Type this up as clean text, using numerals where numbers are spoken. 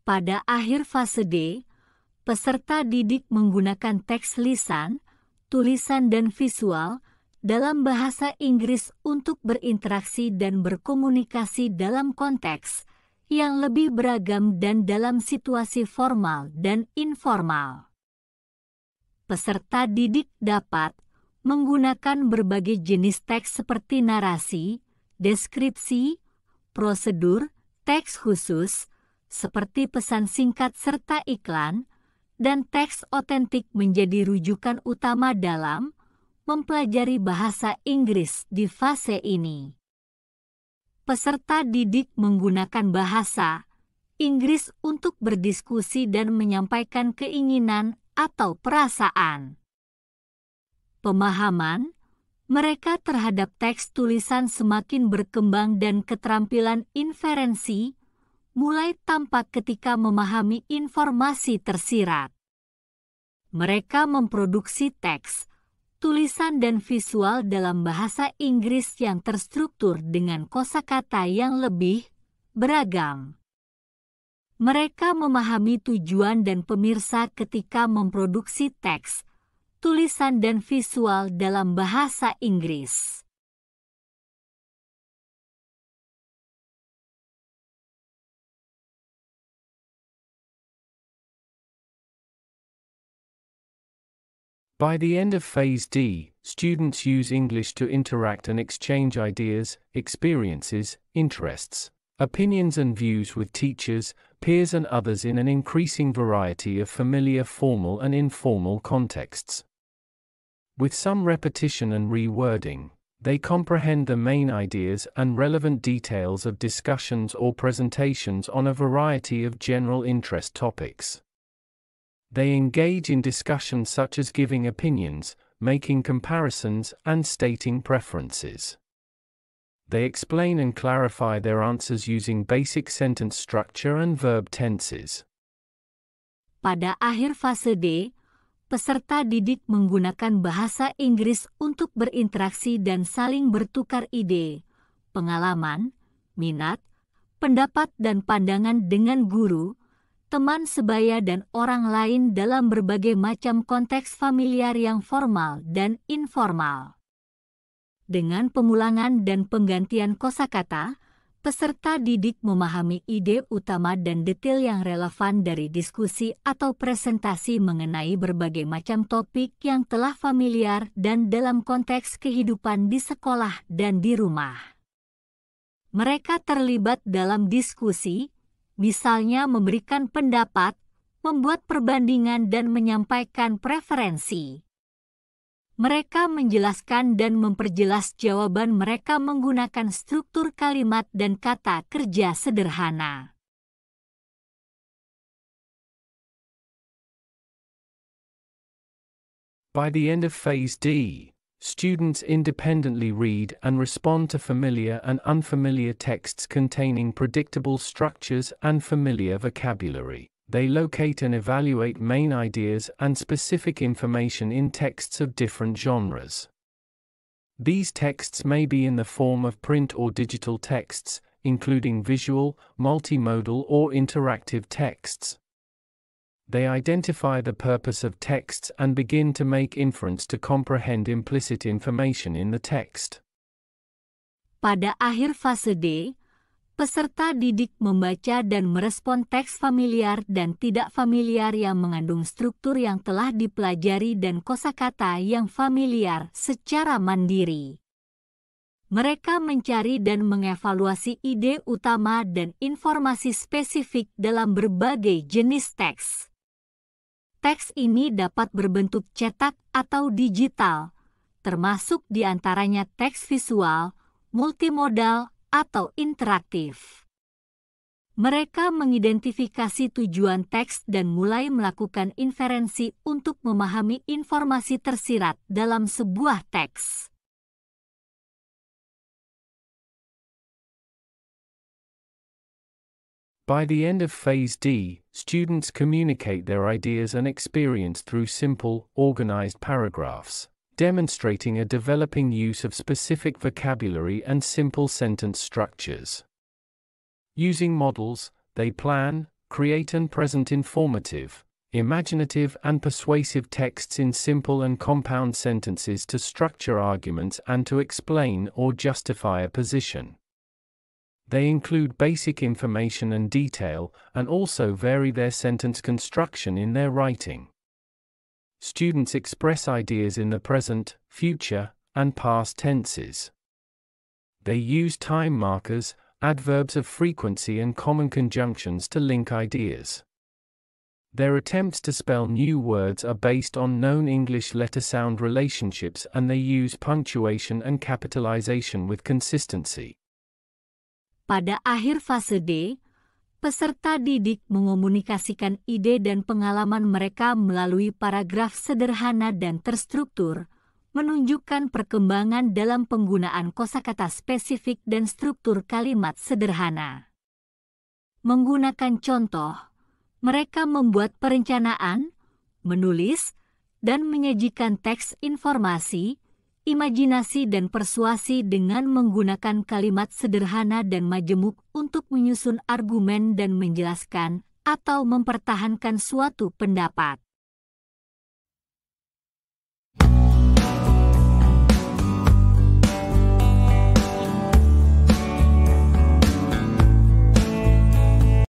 Pada akhir fase D, peserta didik menggunakan teks lisan, tulisan dan visual dalam bahasa Inggris untuk berinteraksi dan berkomunikasi dalam konteks yang lebih beragam dan dalam situasi formal dan informal. Peserta didik dapat menggunakan berbagai jenis teks seperti narasi, deskripsi, prosedur, teks khusus, seperti pesan singkat serta iklan, dan teks otentik menjadi rujukan utama dalam mempelajari bahasa Inggris di fase ini. Peserta didik menggunakan bahasa Inggris untuk berdiskusi dan menyampaikan keinginan atau perasaan. Pemahaman mereka terhadap teks tulisan semakin berkembang dan keterampilan inferensi mulai tampak ketika memahami informasi tersirat. Mereka memproduksi teks, tulisan dan visual dalam bahasa Inggris yang terstruktur dengan kosakata yang lebih beragam. Mereka memahami tujuan dan pemirsa ketika memproduksi teks, tulisan dan visual dalam bahasa Inggris. By the end of Phase D, students use English to interact and exchange ideas, experiences, interests, opinions and views with teachers, peers and others in an increasing variety of familiar formal and informal contexts. With some repetition and rewording, they comprehend the main ideas and relevant details of discussions or presentations on a variety of general interest topics. They engage in discussions such as giving opinions, making comparisons, and stating preferences. They explain and clarify their answers using basic sentence structure and verb tenses. Pada akhir fase D, peserta didik menggunakan bahasa Inggris untuk berinteraksi dan saling bertukar ide, pengalaman, minat, pendapat dan pandangan dengan guru, teman sebaya dan orang lain dalam berbagai macam konteks familiar yang formal dan informal. Dengan pengulangan dan penggantian kosakata, peserta didik memahami ide utama dan detail yang relevan dari diskusi atau presentasi mengenai berbagai macam topik yang telah familiar dan dalam konteks kehidupan di sekolah dan di rumah. Mereka terlibat dalam diskusi, misalnya memberikan pendapat, membuat perbandingan dan menyampaikan preferensi. Mereka menjelaskan dan memperjelas jawaban mereka menggunakan struktur kalimat dan kata kerja sederhana. By the end of Phase D, students independently read and respond to familiar and unfamiliar texts containing predictable structures and familiar vocabulary. They locate and evaluate main ideas and specific information in texts of different genres. These texts may be in the form of print or digital texts, including visual, multimodal or interactive texts. They identify the purpose of texts and begin to make inference to comprehend implicit information in the text. Pada akhir fase D, peserta didik membaca dan merespon teks familiar dan tidak familiar yang mengandung struktur yang telah dipelajari dan kosakata yang familiar secara mandiri. Mereka mencari dan mengevaluasi ide utama dan informasi spesifik dalam berbagai jenis teks. Teks ini dapat berbentuk cetak atau digital, termasuk di antaranya teks visual, multimodal, atau interaktif. Mereka mengidentifikasi tujuan teks dan mulai melakukan inferensi untuk memahami informasi tersirat dalam sebuah teks. By the end of Phase D, students communicate their ideas and experience through simple, organized paragraphs, demonstrating a developing use of specific vocabulary and simple sentence structures. Using models, they plan, Create and present informative, imaginative and persuasive texts in simple and compound sentences to structure arguments and to explain or justify a position. They include basic information and detail, and also vary their sentence construction in their writing. Students express ideas in the present, future, and past tenses. They use time markers, adverbs of frequency and common conjunctions to link ideas. Their attempts to spell new words are based on known English letter-sound relationships, and they use punctuation and capitalization with consistency. Pada akhir fase D, peserta didik mengomunikasikan ide dan pengalaman mereka melalui paragraf sederhana dan terstruktur, menunjukkan perkembangan dalam penggunaan kosakata spesifik dan struktur kalimat sederhana. Menggunakan contoh, mereka membuat perencanaan, menulis, dan menyajikan teks informasi, imajinasi dan persuasi dengan menggunakan kalimat sederhana dan majemuk untuk menyusun argumen dan menjelaskan atau mempertahankan suatu pendapat.